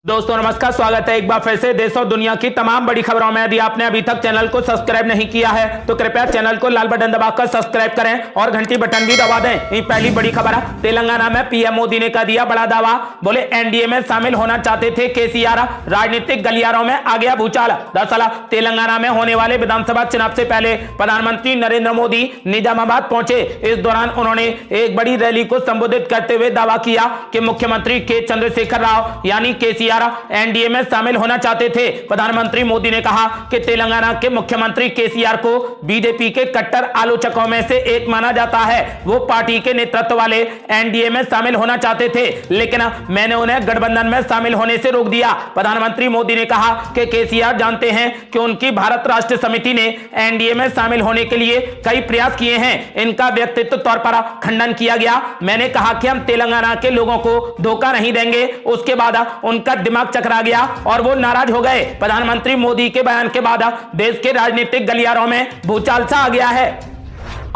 दोस्तों नमस्कार, स्वागत है एक बार फिर से देश और दुनिया की तमाम बड़ी खबरों में। यदि आपने अभी तक चैनल को सब्सक्राइब नहीं किया है तो कृपया चैनल को लाल बटन दबाकर सब्सक्राइब करें और घंटी बटन भी दबा दें। ये पहली बड़ी खबर है, तेलंगाना में पीएम मोदी ने कर दिया बड़ा दावा। बोले एनडीए में शामिल होना चाहते थे केसीआर, राजनीतिक गलियारों में आ गया भूचाल। दरअसल तेलंगाना में होने वाले विधानसभा चुनाव से पहले प्रधानमंत्री नरेंद्र मोदी निजामाबाद पहुंचे। इस दौरान उन्होंने एक बड़ी रैली को संबोधित करते हुए दावा किया कि मुख्यमंत्री के चंद्रशेखर राव यानी केसीआर एनडीए में शामिल होना चाहते थे। प्रधानमंत्री मोदी ने कहा कि तेलंगाना के मुख्यमंत्री केसीआर को बीजेपी के कट्टर आलोचकों में से एक माना जाता है। वो पार्टी के नेतृत्व वाले एनडीए में शामिल होना चाहते थे, लेकिन मैंने उन्हें गठबंधन में शामिल होने से रोक दिया। प्रधानमंत्री मोदी ने कहा कि केसीआर जानते हैं कि उनकी भारत राष्ट्र समिति ने एनडीए में शामिल होने के लिए कई प्रयास किए हैं। इनका व्यक्तित्व तौर पर खंडन किया गया। मैंने कहा कि हम तेलंगाना के लोगों को धोखा नहीं देंगे। उसके बाद उनका दिमाग चकरा गया और वो नाराज हो गए। प्रधानमंत्री मोदी के बयान के बाद देश के राजनीतिक गलियारों में भूचाल सा आ गया है।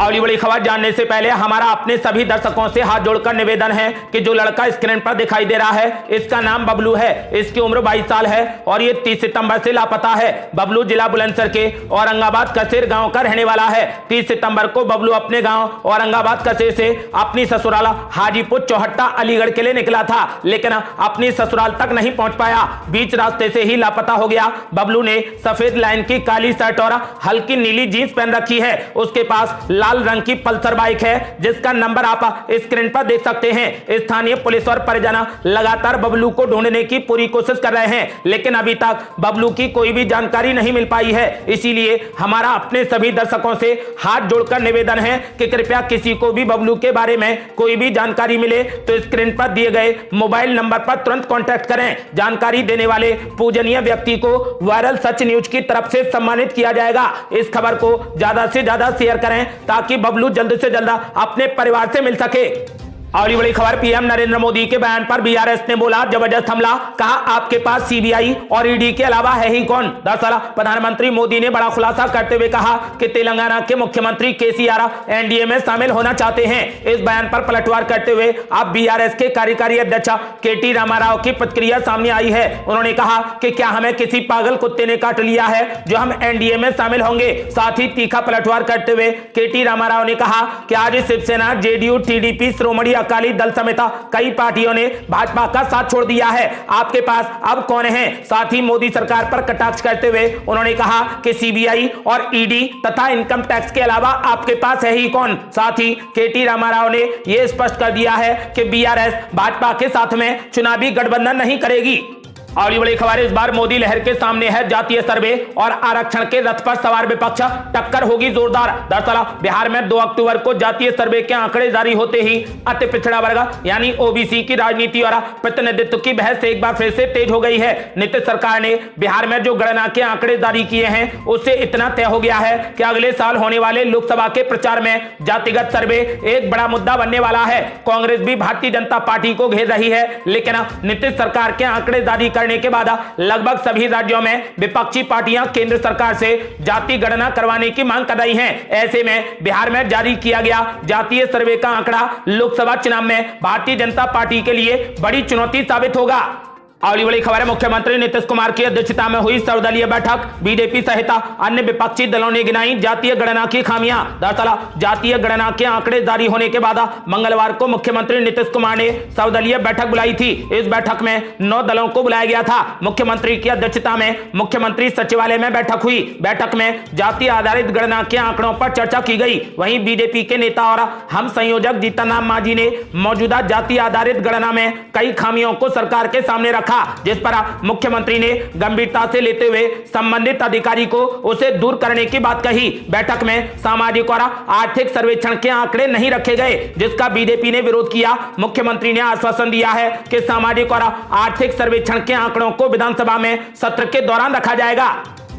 अगली बड़ी खबर जानने से पहले हमारा अपने सभी दर्शकों से हाथ जोड़कर निवेदन है कि जो लड़का स्क्रीन पर दिखाई दे रहा है इसका नाम बबलू है। इसकी उम्र 22 साल है और ये 30 सितंबर से लापता है। बबलू जिला बुलंदशहर के औरंगाबाद कसेर गांव का रहने वाला है। 30 सितंबर को बबलू अपने गांव औरंगाबाद कसेर से अपनी ससुराल हाजीपुर चौहट्टा अलीगढ़ के लिए निकला था, लेकिन अपनी ससुराल तक नहीं पहुंच पाया। बीच रास्ते से ही लापता हो गया। बबलू ने सफेद लाइन की काली शर्ट और हल्की नीली जींस पहन रखी है। उसके पास लाल रंग की पल्सर बाइक है जिसका नंबर आप स्क्रीन पर देख सकते हैं। स्थानीय पुलिस और परिजन लगातार बबलू को ढूंढने की पूरी कोशिश कर रहे हैं, लेकिन अभी तक बबलू की कोई भी जानकारी नहीं मिल पाई है। इसीलिए हमारा अपने सभी दर्शकों से हाथ जोड़कर निवेदन है कि कृपया किसी को भी बबलू के बारे में कोई भी जानकारी मिले तो स्क्रीन पर दिए गए मोबाइल नंबर पर तुरंत कॉन्टैक्ट करें। जानकारी देने वाले पूजनीय व्यक्ति को वायरल सच न्यूज की तरफ से सम्मानित किया जाएगा। इस खबर को ज्यादा से ज्यादा शेयर करें ताकि बबलू जल्द से जल्द अपने परिवार से मिल सके। अगली बड़ी खबर, पीएम नरेंद्र मोदी के बयान पर बीआरएस ने बोला जबरदस्त हमला। कहा आपके पास सीबीआई और ईडी के अलावा है ही कौन। दरअसल प्रधानमंत्री मोदी ने बड़ा खुलासा करते हुए कहा कि तेलंगाना के मुख्यमंत्री केसीआर एनडीए में शामिल होना चाहते हैं। इस बयान पर पलटवार करते हुए अब बीआरएस के कार्यकारी अध्यक्ष केटी रामाराव की प्रतिक्रिया सामने आई है। उन्होंने कहा कि क्या हमें किसी पागल कुत्ते ने काट लिया है जो हम एनडीए में शामिल होंगे। साथ ही तीखा पलटवार करते हुए केटी रामाराव ने कहा कि आज शिवसेना, जेडीयू, टीडीपी, श्रोमणी अकाली दल समेत कई पार्टियों ने भाजपा का साथ छोड़ दिया है। आपके पास अब कौन है। साथ ही मोदी सरकार पर कटाक्ष करते हुए उन्होंने कहा कि सीबीआई और ईडी तथा इनकम टैक्स के अलावा आपके पास है ही कौन। साथ ही केटी रामाराव ने यह स्पष्ट कर दिया है कि बीआरएस भाजपा के साथ में चुनावी गठबंधन नहीं करेगी। अगली बड़ी खबर, इस बार मोदी लहर के सामने है जातीय सर्वे और आरक्षण के रथ पर सवार विपक्ष, टक्कर होगी जोरदार। दरअसल बिहार में 2 अक्टूबर को जातीय सर्वे के आंकड़े जारी होते ही अति पिछड़ा वर्ग यानी ओबीसी की राजनीति और प्रतिनिधित्व की बहस एक बार फिर से तेज हो गई है। नीतीश सरकार ने बिहार में जो गणना के आंकड़े जारी किए हैं उससे इतना तय हो गया है कि अगले साल होने वाले लोकसभा के प्रचार में जातिगत सर्वे एक बड़ा मुद्दा बनने वाला है। कांग्रेस भी भारतीय जनता पार्टी को घेर रही है, लेकिन नीतीश सरकार के आंकड़े जारी करने के बाद लगभग सभी राज्यों में विपक्षी पार्टियां केंद्र सरकार से जाति गणना करवाने की मांग कर रही हैं। ऐसे में बिहार में जारी किया गया जातीय सर्वे का आंकड़ा लोकसभा चुनाव में भारतीय जनता पार्टी के लिए बड़ी चुनौती साबित होगा। अगली बड़ी खबर है, मुख्यमंत्री नीतीश कुमार की अध्यक्षता में हुई सर्वदलीय बैठक। बीजेपी सहित अन्य विपक्षी दलों ने गिनाई जातीय गणना की खामियां। दरअसल जातीय गणना के आंकड़े जारी होने के बाद मंगलवार को मुख्यमंत्री नीतीश कुमार ने सर्वदलीय बैठक बुलाई थी। इस बैठक में 9 दलों को बुलाया गया था। मुख्यमंत्री की अध्यक्षता में मुख्यमंत्री सचिवालय में बैठक हुई। बैठक में जाति आधारित गणना के आंकड़ों पर चर्चा की गई। वहीं बीजेपी के नेता और हम संयोजक जीतनराम मांझी ने मौजूदा जाति आधारित गणना में कई खामियों को सरकार के सामने रखा, जिस पर मुख्यमंत्री ने गंभीरता से लेते हुए संबंधित अधिकारी को उसे दूर करने की बात कही। बैठक में सामाजिक और आर्थिक सर्वेक्षण के आंकड़े नहीं रखे गए, जिसका बीजेपी ने विरोध किया। मुख्यमंत्री ने आश्वासन दिया है कि सामाजिक और आर्थिक सर्वेक्षण के आंकड़ों को विधानसभा में सत्र के दौरान रखा जाएगा।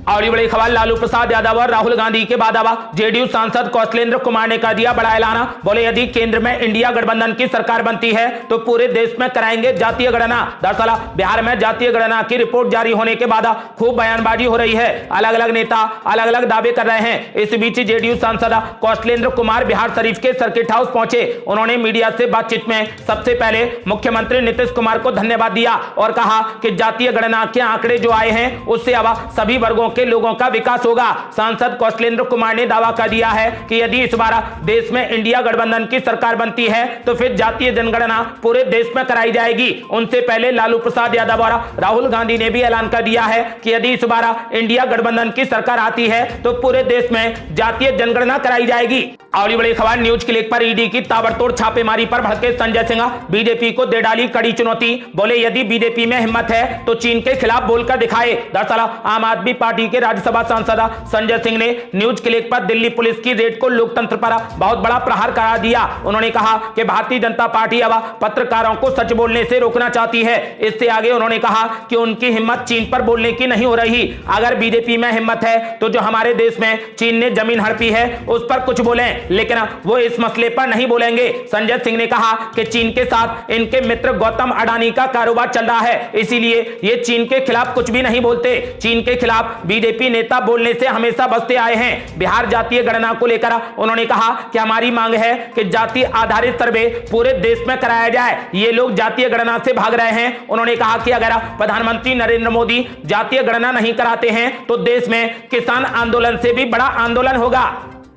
और ये बड़ी खबर, लालू प्रसाद यादव और राहुल गांधी के बाद अब जेडीयू सांसद कौशलेंद्र कुमार ने कर दिया बड़ा ऐलान। बोले यदि केंद्र में इंडिया गठबंधन की सरकार बनती है तो पूरे देश में कराएंगे जातीय गणना। दरअसल बिहार में जातीय गणना की रिपोर्ट जारी होने के बाद खूब बयानबाजी हो रही है। अलग अलग नेता अलग अलग दावे कर रहे हैं। इस बीच जेडीयू सांसद कौशलेंद्र कुमार बिहार शरीफ के सर्किट हाउस पहुंचे। उन्होंने मीडिया से बातचीत में सबसे पहले मुख्यमंत्री नीतीश कुमार को धन्यवाद दिया और कहा कि जातीय गणना के आंकड़े जो आए हैं उससे अब सभी वर्गों के लोगों का विकास होगा। सांसद कौशलेंद्र कुमार ने दावा कर दिया है कि यदि इस बार देश में इंडिया गठबंधन की सरकार बनती है तो फिर जातीय जनगणना पूरे देश में कराई जाएगी। उनसे पहले लालू प्रसाद यादव और राहुल गांधी ने भी ऐलान कर दिया है कि यदि इस बार इंडिया गठबंधन की सरकार आती है तो पूरे देश में जातीय जनगणना कराई जाएगी। और बड़ी खबर, न्यूज क्लिक पर ईडी की ताबड़तोड़ छापेमारी पर भड़के संजय सिंह, बीजेपी को दे डाली कड़ी चुनौती। बोले यदि बीजेपी में हिम्मत है तो चीन के खिलाफ बोलकर दिखाए। दरअसल आम आदमी पार्टी के राज्यसभा सांसद संजय सिंह ने न्यूज क्लिक पर दिल्ली पुलिस की रेड को लोकतंत्र पर बहुत बड़ा प्रहार करार दिया। उन्होंने कहा कि भारतीय जनता पार्टी अब पत्रकारों को सच बोलने से रोकना चाहती है। इससे आगे उन्होंने कहा कि उनकी हिम्मत चीन पर बोलने की नहीं हो रही। अगर बीजेपी में हिम्मत है तो जो हमारे देश में चीन ने जमीन हड़पी है उस पर कुछ बोलें, लेकिन वो इस मसले पर नहीं बोलेंगे। संजय सिंह ने कहा कि चीन के साथ इनके मित्र गौतम अडानी का कारोबार चल रहा है, इसीलिए ये चीन के खिलाफ कुछ भी नहीं बोलते। चीन के खिलाफ बीजेपी नेता बोलने से हमेशा बचते आए हैं। बिहार जातीय गणना को लेकर उन्होंने कहा कि हमारी मांग है कि जाति आधारित सर्वे पूरे देश में कराया जाए। ये लोग जातीय गणना से भाग रहे हैं। उन्होंने कहा कि अगर प्रधानमंत्री नरेंद्र मोदी जातीय गणना नहीं कराते हैं तो देश में किसान आंदोलन से भी बड़ा आंदोलन होगा।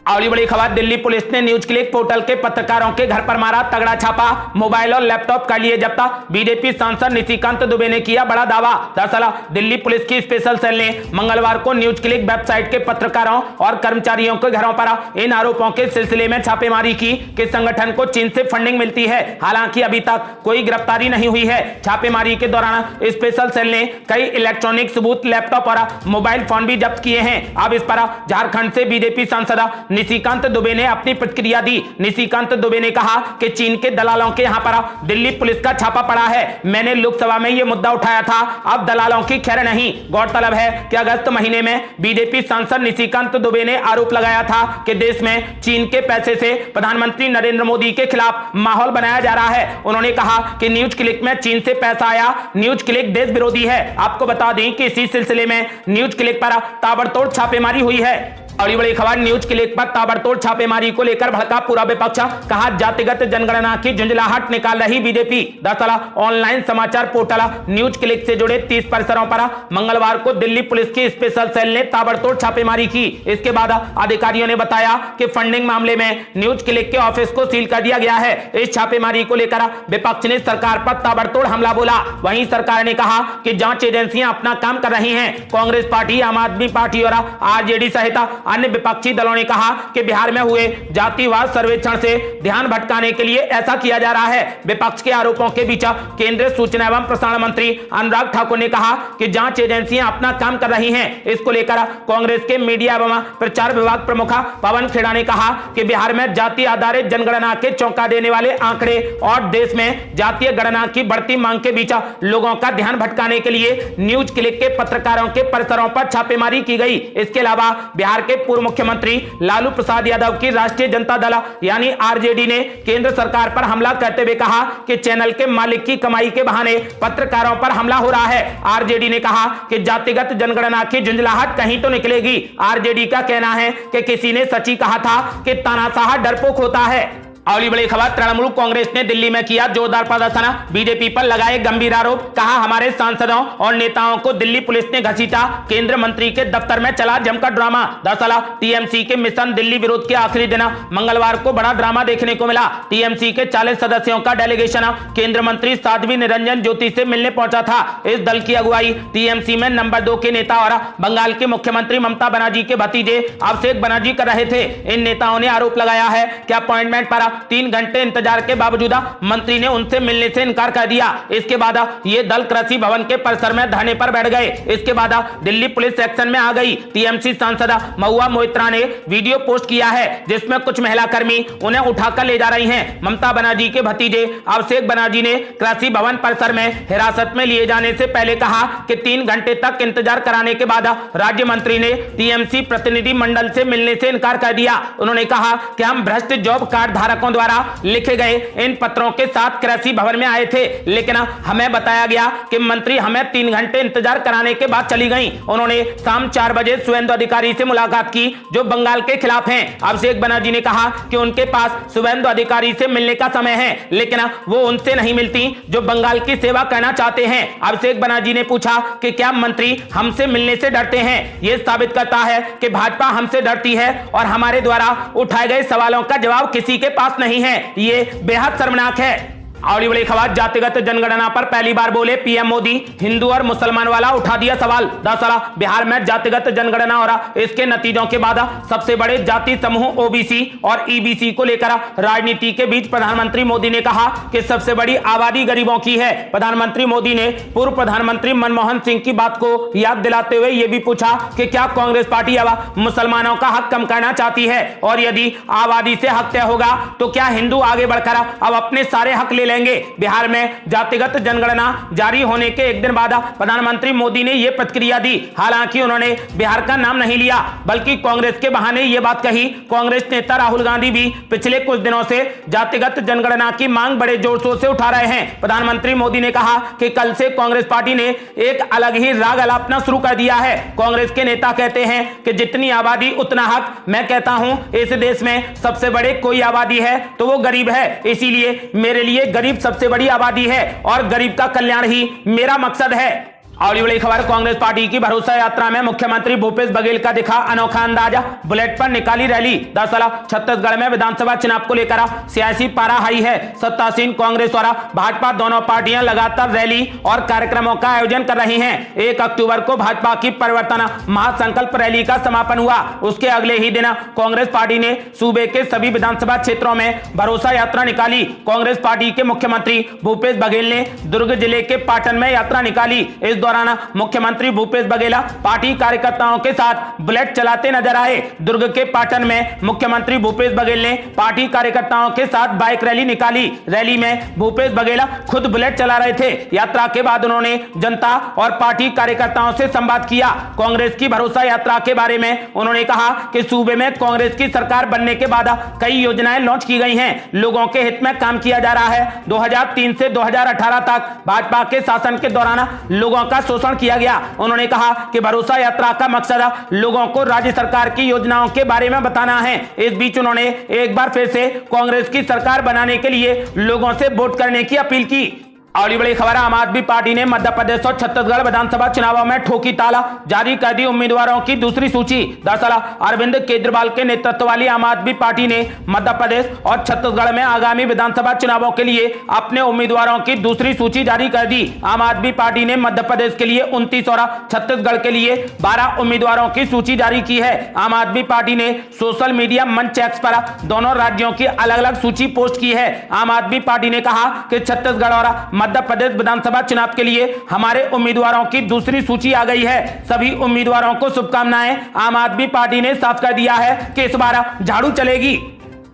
और बड़ी खबर, दिल्ली पुलिस ने न्यूज क्लिक पोर्टल के पत्रकारों के घर पर मारा तगड़ा छापा, मोबाइल और लैपटॉप कर लिए जब्त। बीजेपी सांसद निशिकांत दुबे ने किया बड़ा दावा। दरअसल दिल्ली पुलिस की स्पेशल सेल ने मंगलवार को न्यूज क्लिक वेबसाइट के पत्रकारों और कर्मचारियों के घरों पर इन आरोपों के सिलसिले में छापेमारी की कि संगठन को चीन से फंडिंग मिलती है। हालांकि अभी तक कोई गिरफ्तारी नहीं हुई है। छापेमारी के दौरान स्पेशल सेल ने कई इलेक्ट्रॉनिक सबूत, लैपटॉप और मोबाइल फोन भी जब्त किए हैं। अब इस पर झारखंड से बीजेपी सांसद निशिकांत दुबे ने अपनी प्रतिक्रिया दी। निशिकांत दुबे ने कहा कि चीन के दलालों के यहां पर दिल्ली पुलिस का छापा पड़ा है। मैंने लोकसभा में यह मुद्दा उठाया था, अब दलालों की खैर नहीं। गौरतलब है कि अगस्त महीने में बीजेपी सांसद निशिकांत दुबे ने आरोप लगाया था कि देश में चीन के पैसे से प्रधानमंत्री नरेंद्र मोदी के खिलाफ माहौल बनाया जा रहा है। उन्होंने कहा कि न्यूज क्लिक में चीन से पैसा आया, न्यूज क्लिक देश विरोधी है। आपको बता दें कि इसी सिलसिले में न्यूज क्लिक पर ताबड़तोड़ छापेमारी हुई है। और ये बड़ी खबर, न्यूज क्लिक पर ताबड़तोड़ छापेमारी को लेकर भड़का पूरा विपक्ष। कहा जातिगत जनगणना की झुंझलाहट निकाल रही बीजेपी। दरअसल ऑनलाइन समाचार पोर्टल न्यूज क्लिक से जुड़े 30 परिसरों पर मंगलवार को दिल्ली पुलिस की स्पेशल सेल ने ताबड़तोड़ छापेमारी की। इसके बाद अधिकारियों ने बताया कि फंडिंग मामले में न्यूज क्लिक के ऑफिस को सील कर दिया गया है। इस छापेमारी को लेकर विपक्ष ने सरकार पर ताबड़तोड़ हमला बोला। वहीं सरकार ने कहा कि जांच एजेंसियां अपना काम कर रही हैं। कांग्रेस पार्टी, आम आदमी पार्टी और आरजेडी सहित अन्य विपक्षी दलों ने कहा कि बिहार में हुए जातिवाद सर्वेक्षण से ध्यान भटकाने के लिए ऐसा किया जा रहा है। विपक्ष के आरोपों के बीच केंद्रीय सूचना एवं प्रसारण मंत्री अनुराग ठाकुर ने कहा कि जांच एजेंसियां अपना काम कर रही हैं। इसको लेकर कांग्रेस के मीडिया एवं प्रचार विभाग प्रमुख पवन खेड़ा ने कहा कि बिहार में जाति आधारित जनगणना के चौंका देने वाले आंकड़े और देश में जातीय गणना की बढ़ती मांग के बीच लोगों का ध्यान भटकाने के लिए न्यूज क्लिक के पत्रकारों के परिसरों पर छापेमारी की गई। इसके अलावा बिहार के पूर्व मुख्यमंत्री लालू प्रसाद यादव की राष्ट्रीय जनता दल यानी आरजेडी ने केंद्र सरकार पर हमला करते हुए कहा कि चैनल के मालिक की कमाई के बहाने पत्रकारों पर हमला हो रहा है। आरजेडी ने कहा कि जातिगत जनगणना की झुंझलाहट कहीं तो निकलेगी। आरजेडी का कहना है कि किसी ने सच ही कहा था कि तानाशाह डरपोक होता है। और बड़ी खबर, तृणमूल कांग्रेस ने दिल्ली में किया जोरदार प्रदर्शन, बीजेपी पर लगाए गंभीर आरोप। कहा हमारे सांसदों और नेताओं को दिल्ली पुलिस ने घसीटा, केंद्र मंत्री के दफ्तर में चला जमकर ड्रामा। दरअसल टीएमसी के मिशन दिल्ली विरोध के आखिरी दिन मंगलवार को बड़ा ड्रामा देखने को मिला। टीएमसी के 40 सदस्यों का डेलीगेशन केंद्र मंत्री साध्वी निरंजन ज्योति से मिलने पहुंचा था। इस दल की अगुवाई टीएमसी में नंबर 2 के नेता और बंगाल के मुख्यमंत्री ममता बनर्जी के भतीजे अभिषेक बनर्जी कर रहे थे। इन नेताओं ने आरोप लगाया है कि अपॉइंटमेंट पर 3 घंटे इंतजार के बावजूद मंत्री ने उनसे मिलने से इनकार कर दिया। इसके बाद ये दल कृषि भवन के परिसर में धरने पर बैठ गए। इसके बाद दिल्ली पुलिस एक्शन में आ गई। टीएमसी सांसद महुआ मोइत्रा ने वीडियो पोस्ट किया है जिसमें कुछ महिला कर्मी उन्हें उठाकर ले जा रही हैं। ममता बनर्जी के भतीजे अभिषेक बनर्जी ने कृषि भवन परिसर में हिरासत में लिए जाने से पहले कहा कि 3 घंटे तक इंतजार कराने के बाद राज्य मंत्री ने टीएमसी प्रतिनिधि मंडल से मिलने से इनकार कर दिया। उन्होंने कहा कि हम भ्रष्ट जॉब कार्ड धारकों द्वारा लिखे गए इन पत्रों के साथ कृषि भवन में आए थे, लेकिन हमें बताया गया कि मंत्री हमें 3 घंटे इंतजार कराने के बाद चली गईं। उन्होंने शाम 4 बजे शुभेंदु अधिकारी से मुलाकात की जो बंगाल के खिलाफ हैं। अभिषेक बनर्जी ने कहा कि उनके पास शुभेंदु अधिकारी से मिलने का समय है, लेकिन वो उनसे नहीं मिलती जो बंगाल की सेवा करना चाहते हैं। अभिषेक बनर्जी ने पूछा कि क्या मंत्री हमसे मिलने से डरते हैं। यह साबित करता है कि भाजपा हमसे डरती है और हमारे द्वारा उठाए गए सवालों का जवाब किसी के पास नहीं है। ये बेहद शर्मनाक है। और बड़ी खबर, जातिगत जनगणना पर पहली बार बोले पीएम मोदी, हिंदू और मुसलमान वाला उठा दिया सवाल। दरअसल बिहार में जातिगत जनगणना और इसके नतीजों के बाद सबसे बड़े जाति समूह ओबीसी और ईबीसी को लेकर राजनीति के बीच प्रधानमंत्री मोदी ने कहा कि सबसे बड़ी आबादी गरीबों की है। प्रधानमंत्री मोदी ने पूर्व प्रधानमंत्री मनमोहन सिंह की बात को याद दिलाते हुए यह भी पूछा कि क्या कांग्रेस पार्टी अब मुसलमानों का हक कम करना चाहती है, और यदि आबादी से हक तय होगा तो क्या हिंदू आगे बढ़कर अब अपने सारे हक ले लेंगे। बिहार में जातिगत जनगणना जारी होने के एक दिन बाद प्रधानमंत्री मोदी ने यह प्रतिक्रिया दी। हालांकि उन्होंने बिहार का नाम नहीं लिया, बल्कि कांग्रेस के बहाने यह बात कही। कांग्रेस नेता राहुल गांधी भी पिछले कुछ दिनों से जातिगत जनगणना की मांग बड़े जोर शोर से उठा रहे हैं। प्रधानमंत्री मोदी ने कहा कि कल से कांग्रेस पार्टी ने एक अलग ही राग अलापना शुरू कर दिया है। कांग्रेस के नेता कहते हैं कि जितनी आबादी उतना हक। मैं कहता हूं इस देश में सबसे बड़े कोई आबादी है तो वो गरीब है, इसीलिए मेरे लिए गरीब सबसे बड़ी आबादी है और गरीब का कल्याण ही मेरा मकसद है। और बड़ी खबर, कांग्रेस पार्टी की भरोसा यात्रा में मुख्यमंत्री भूपेश बघेल का दिखा अनोखा अंदाजा, बुलेट पर निकाली रैली। दरअसल छत्तीसगढ़ में विधानसभा चुनाव को लेकर सियासी पारा हाई है। सत्तासीन कांग्रेस और भाजपा दोनों पार्टियां लगातार रैली और कार्यक्रमों का आयोजन कर रही हैं। 1 अक्टूबर को भाजपा की परिवर्तन महासंकल्प रैली का समापन हुआ। उसके अगले ही दिन कांग्रेस पार्टी ने सूबे के सभी विधानसभा क्षेत्रों में भरोसा यात्रा निकाली। कांग्रेस पार्टी के मुख्यमंत्री भूपेश बघेल ने दुर्ग जिले के पाटन में यात्रा निकाली। इस दौरान मुख्यमंत्री भूपेश बघेल पार्टी कार्यकर्ताओं के साथ बुलेट चलाते नजर आए। दुर्ग के पाटन में मुख्यमंत्री भूपेश बघेल ने पार्टी कार्यकर्ताओं के साथ बाइक रैली निकाली। रैली में भूपेश बघेल खुद बुलेट चला रहे थे। यात्रा के बाद उन्होंने जनता और पार्टी कार्यकर्ताओं से संवाद किया। कांग्रेस की भरोसा यात्रा के बारे में उन्होंने कहा कि सूबे में कांग्रेस की सरकार बनने के बाद कई योजनाएं लॉन्च की गई हैं। लोगों के हित में काम किया जा रहा है। 2003 से 2018 तक भाजपा के शासन के दौरान लोगों का शोषण किया गया। उन्होंने कहा कि भरोसा यात्रा का मकसद लोगों को राज्य सरकार की योजनाओं के बारे में बताना है। इस बीच उन्होंने एक बार फिर से कांग्रेस की सरकार बनाने के लिए लोगों से वोट करने की अपील की। और बड़ी खबर, आम आदमी पार्टी ने मध्य प्रदेश और छत्तीसगढ़ विधानसभा चुनावों में ठोकी ताला, जारी कर दी उम्मीदवारों की दूसरी सूची। दरअसल अरविंद केजरीवाल के नेतृत्व वाली आम आदमी पार्टी ने मध्य प्रदेश और छत्तीसगढ़ में आगामी विधानसभा चुनावों के लिए अपने उम्मीदवारों की दूसरी सूची जारी कर दी। आम आदमी पार्टी ने मध्य प्रदेश के लिए 29 और छत्तीसगढ़ के लिए 12 उम्मीदवारों की सूची जारी की है। आम आदमी पार्टी ने सोशल मीडिया मंच एक्स पर दोनों राज्यों की अलग अलग सूची पोस्ट की है। आम आदमी पार्टी ने कहा कि छत्तीसगढ़ और मध्य प्रदेश विधानसभा चुनाव के लिए हमारे उम्मीदवारों की दूसरी सूची आ गई है। सभी उम्मीदवारों को शुभकामनाएं। आम आदमी पार्टी ने साफ कर दिया है कि इस बार झाड़ू चलेगी।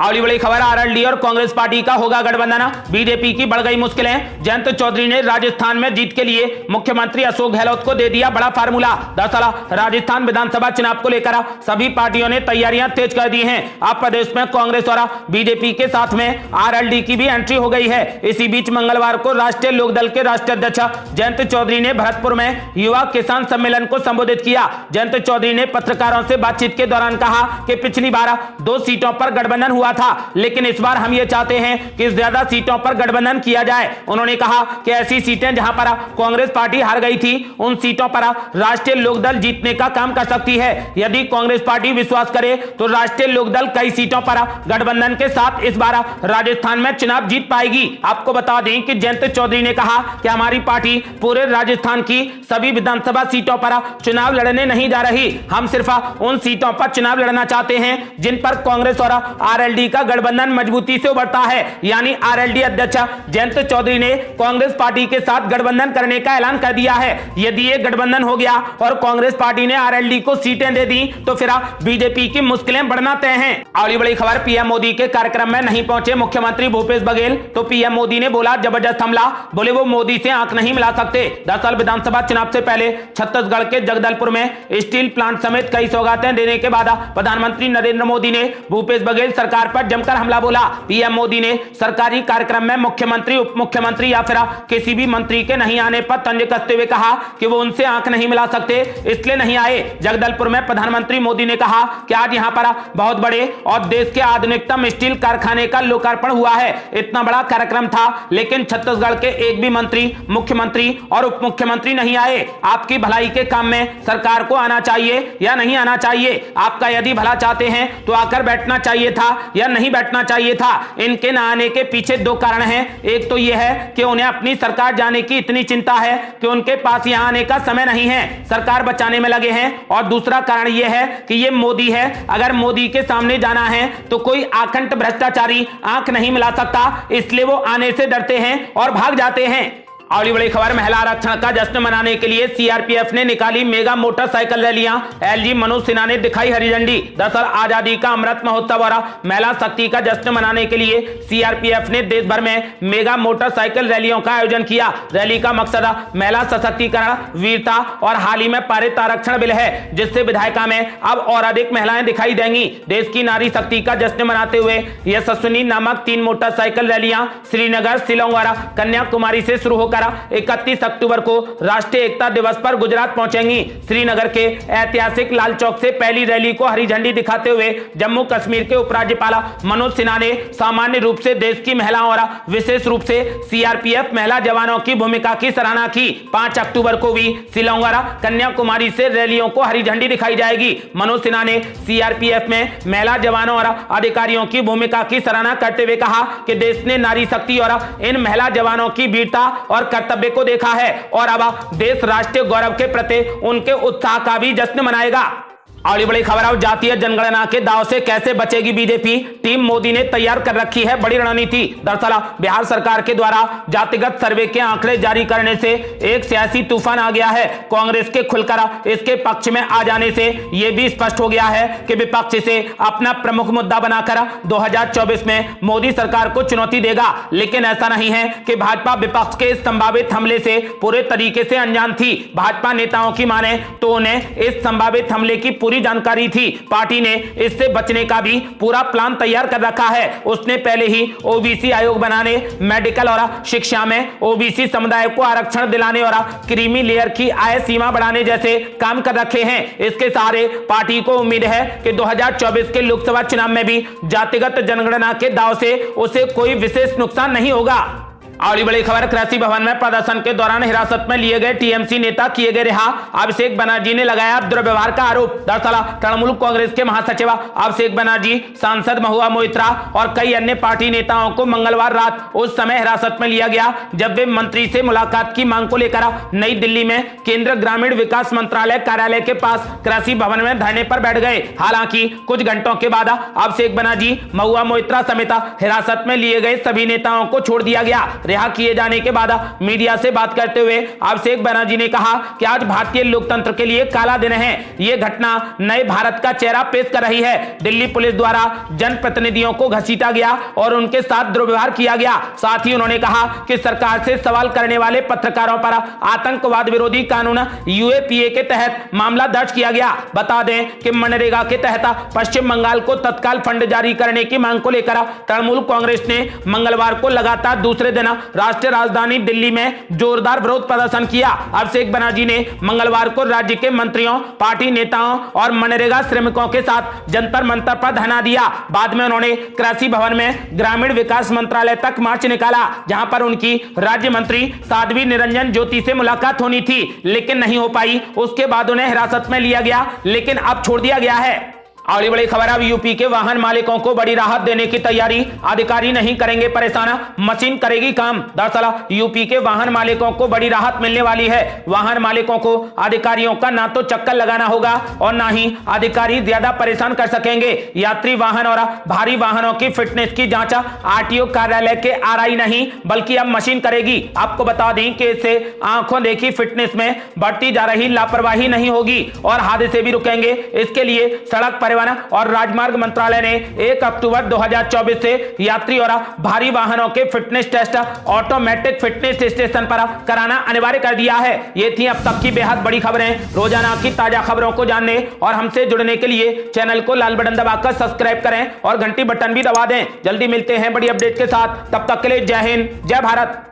अगली बड़ी खबर, आरएलडी और कांग्रेस पार्टी का होगा गठबंधन, बीजेपी की बढ़ गई मुश्किलें। जयंत चौधरी ने राजस्थान में जीत के लिए मुख्यमंत्री अशोक गहलोत को दे दिया बड़ा फार्मूला। दरअसल राजस्थान विधानसभा चुनाव को लेकर सभी पार्टियों ने तैयारियां तेज कर दी हैं। अब प्रदेश में कांग्रेस और बीजेपी के साथ में आरएलडी की भी एंट्री हो गई है। इसी बीच मंगलवार को राष्ट्रीय लोकदल के राष्ट्रीय अध्यक्ष जयंत चौधरी ने भरतपुर में युवा किसान सम्मेलन को संबोधित किया। जयंत चौधरी ने पत्रकारों से बातचीत के दौरान कहा कि पिछली बार 2 सीटों पर गठबंधन हुआ था, लेकिन इस बार हम ये चाहते हैं कि ज्यादा सीटों पर गठबंधन किया जाए। उन्होंने कहा कि ऐसी सीटें जहां पर कांग्रेस पार्टी हार गई थी, उन सीटों पर राष्ट्रीय लोकदल जीतने का काम कर सकती है। यदि कांग्रेस पार्टी विश्वास करे तो राष्ट्रीय लोकदल कई सीटों पर गठबंधन के साथ इस बार राजस्थान में चुनाव जीत पाएगी। आपको बता दें कि जयंत चौधरी ने कहा कि हमारी पार्टी पूरे राजस्थान की सभी विधानसभा सीटों पर चुनाव लड़ने नहीं जा रही। हम सिर्फ उन सीटों पर चुनाव लड़ना चाहते हैं जिन पर कांग्रेस और आरएलडी आरएलडी का गठबंधन मजबूती से उभरता है। यानी आरएलडी अध्यक्ष जयंत चौधरी ने कांग्रेस पार्टी के साथ गठबंधन करने का ऐलान कर दिया है। यदि ये गठबंधन हो गया और कांग्रेस पार्टी ने आरएलडी को सीटें दे दी तो फिर बीजेपी की मुश्किलें बढ़ना तय हैं। अगली बड़ी खबर, पीएम मोदी के कार्यक्रम में नहीं पहुंचे मुख्यमंत्री भूपेश बघेल तो पीएम मोदी ने बोला जबरदस्त हमला, बोले वो मोदी से आंख नहीं मिला सकते। दरअसल विधानसभा चुनाव से पहले छत्तीसगढ़ के जगदलपुर में स्टील प्लांट समेत कई सौगातें देने के बाद प्रधानमंत्री नरेंद्र मोदी ने भूपेश बघेल सरकार पर जमकर हमला बोला। पीएम मोदी ने सरकारी कार्यक्रम में मुख्यमंत्री, उप मुख्यमंत्री या फिर किसी भी मंत्री के नहीं आने पर तंज कसते हुए कहा कि वो उनसे आंख नहीं मिला सकते, इसलिए नहीं आए। जगदलपुर में प्रधानमंत्री मोदी ने कहा कि आज यहां पर बहुत बड़े और देश के आधुनिकतम स्टील कारखाने का लोकार्पण हुआ है। इतना बड़ा कार्यक्रम था लेकिन छत्तीसगढ़ के एक भी मंत्री, मुख्यमंत्री और उप मुख्यमंत्री नहीं आए। आपकी भलाई के काम में सरकार को आना चाहिए या नहीं आना चाहिए? आपका यदि भला चाहते हैं तो आकर बैठना चाहिए था या नहीं बैठना चाहिए था? इनके न आने के पीछे दो कारण हैं। एक तो यह है कि उन्हें अपनी सरकार जाने की इतनी चिंता है कि उनके पास यहां आने का समय नहीं है, सरकार बचाने में लगे हैं। और दूसरा कारण यह है कि ये मोदी है, अगर मोदी के सामने जाना है तो कोई आखंड भ्रष्टाचारी आंख नहीं मिला सकता, इसलिए वो आने से डरते हैं और भाग जाते हैं। अगली बड़ी खबर, महिला आरक्षण का जश्न मनाने के लिए सीआरपीएफ ने निकाली मेगा मोटरसाइकिल रैलियां, एलजी मनोज सिन्हा ने दिखाई हरी झंडी। दरअसल आजादी का अमृत महोत्सव और महिला शक्ति का जश्न मनाने के लिए सीआरपीएफ ने देश भर में मेगा मोटरसाइकिल रैलियों का आयोजन किया। रैली का मकसद महिला सशक्तिकरण, वीरता और हाल ही में पारित आरक्षण बिल है, जिससे विधायिका में अब और अधिक महिलाएं दिखाई देंगी। देश की नारी शक्ति का जश्न मनाते हुए यशस्विनी नामक 3 मोटरसाइकिल रैलियां श्रीनगर, शिलोंग और कन्याकुमारी से शुरू होकर 31 अक्टूबर को राष्ट्रीय एकता दिवस पर गुजरात पहुंचेंगी। श्रीनगर के ऐतिहासिक लाल चौक से पहली रैली को हरी झंडी दिखाते हुए जम्मू कश्मीर के उपराज्यपाल मनोज सिन्हा ने सामान्य रूप से देश की महिलाओं और विशेष रूप से सीआरपीएफ महिला जवानों की भूमिका की सराहना की। 5 अक्टूबर को भी शिलोंग और कन्याकुमारी से रैलियों को हरी झंडी दिखाई जाएगी। मनोज सिन्हा ने सीआरपीएफ में महिला जवानों और अधिकारियों की भूमिका की सराहना करते हुए कहा कि देश ने नारी शक्ति और इन महिला जवानों की वीरता और कर्तव्य को देखा है और अब देश राष्ट्रीय गौरव के प्रति उनके उत्साह का भी जश्न मनाएगा। अगली बड़ी खबर, अब जातीय जनगणना के दाव से कैसे बचेगी बीजेपी? टीम मोदी ने तैयार कर रखी है बड़ी रणनीति। दरअसल बिहार सरकार के द्वारा जातिगत सर्वे के आंकड़े जारी करने से एक सियासी तूफान आ गया है। कांग्रेस के खुलकर इसके पक्ष में आ जाने से यह भी स्पष्ट हो गया है कि विपक्ष इसे अपना प्रमुख मुद्दा बनाकर 2024 में मोदी सरकार को चुनौती देगा। लेकिन ऐसा नहीं है कि भाजपा विपक्ष के इस संभावित हमले से पूरे तरीके से अनजान थी। भाजपा नेताओं की माने तो उन्हें इस संभावित हमले की पूरी जानकारी थी। पार्टी ने इससे बचने का भी पूरा प्लान तैयार कर रखा है। उसने पहले ही ओबीसी आयोग बनाने, मेडिकल और शिक्षा में ओबीसी समुदाय को आरक्षण दिलाने और क्रीमी लेयर की आय सीमा बढ़ाने जैसे काम कर रखे हैं। इसके सहारे पार्टी को उम्मीद है कि 2024 के लोकसभा चुनाव में भी जातिगत जनगणना के दाव से उसे कोई विशेष नुकसान नहीं होगा। अगली बड़ी खबर, कृषि भवन में प्रदर्शन के दौरान हिरासत में लिए गए टीएमसी नेता किए गए रिहा। अभिषेक बनर्जी ने लगाया दुर्व्यवहार का आरोप। दरअसल तृणमूल कांग्रेस के महासचिव अभिषेक बनर्जी, सांसद महुआ मोइत्रा और कई अन्य पार्टी नेताओं को मंगलवार रात उस समय हिरासत में लिया गया जब वे मंत्री से मुलाकात की मांग को लेकर नई दिल्ली में केंद्रीय ग्रामीण विकास मंत्रालय कार्यालय के पास कृषि भवन में धरने पर बैठ गए। हालांकि कुछ घंटों के बाद अभिषेक बनर्जी, महुआ मोइत्रा समेत हिरासत में लिए गए सभी नेताओं को छोड़ दिया गया। रिहा किए जाने के बाद मीडिया से बात करते हुए अभिषेक बनर्जी ने कहा कि आज भारतीय लोकतंत्र के लिए काला दिन है। यह घटना नए भारत का चेहरा पेश कर रही है। दिल्ली पुलिस द्वारा जनप्रतिनिधियों को घसीटा गया और उनके साथ दुर्व्यवहार किया गया। साथ ही उन्होंने कहा कि सरकार से सवाल करने वाले पत्रकारों पर आतंकवाद विरोधी कानून यूएपीए के तहत मामला दर्ज किया गया। बता दें कि मनरेगा के तहत पश्चिम बंगाल को तत्काल फंड जारी करने की मांग को लेकर तृणमूल कांग्रेस ने मंगलवार को लगातार दूसरे दिन राष्ट्रीय राजधानी दिल्ली में जोरदार विरोध प्रदर्शन किया। अभिषेक बनर्जी ने मंगलवार को राज्य के मंत्रियों, पार्टी नेताओं और मनरेगा श्रमिकों के साथ जंतर मंतर पर धरना दिया। बाद में उन्होंने कृषि भवन में ग्रामीण विकास मंत्रालय तक मार्च निकाला, जहां पर उनकी राज्य मंत्री साध्वी निरंजन ज्योति से मुलाकात होनी थी, लेकिन नहीं हो पाई। उसके बाद उन्हें हिरासत में लिया गया, लेकिन अब छोड़ दिया गया है। अगली बड़ी खबर, अब यूपी के वाहन मालिकों को बड़ी राहत देने की तैयारी, अधिकारी नहीं करेंगे परेशान, मशीन करेगी काम। दरअसल यूपी के वाहन मालिकों को बड़ी राहत मिलने वाली है। वाहन मालिकों को अधिकारियों का ना तो चक्कर लगाना होगा और ना ही अधिकारी ज्यादा परेशान कर सकेंगे। यात्री वाहन और भारी वाहनों की फिटनेस की जांच आरटीओ कार्यालय के आरआई नहीं बल्कि अब मशीन करेगी। आपको बता दें कि इससे आंखों देखी फिटनेस में बढ़ती जा रही लापरवाही नहीं होगी और हादसे भी रुकेंगे। इसके लिए सड़क परिवहन और राजमार्ग मंत्रालय ने 1 अक्टूबर 2024 से यात्री और भारी वाहनों के fitness test automatic fitness station पर कराना अनिवार्य कर दिया है। ये थी अब तक की बेहद बड़ी खबरें। रोजाना की ताजा खबरों को जानने और हमसे जुड़ने के लिए चैनल को लाल बटन दबाकर सब्सक्राइब करें और घंटी बटन भी दबा दें। जल्दी मिलते हैं बड़ी अपडेट के साथ, तब तक के लिए जय हिंद, जय भारत।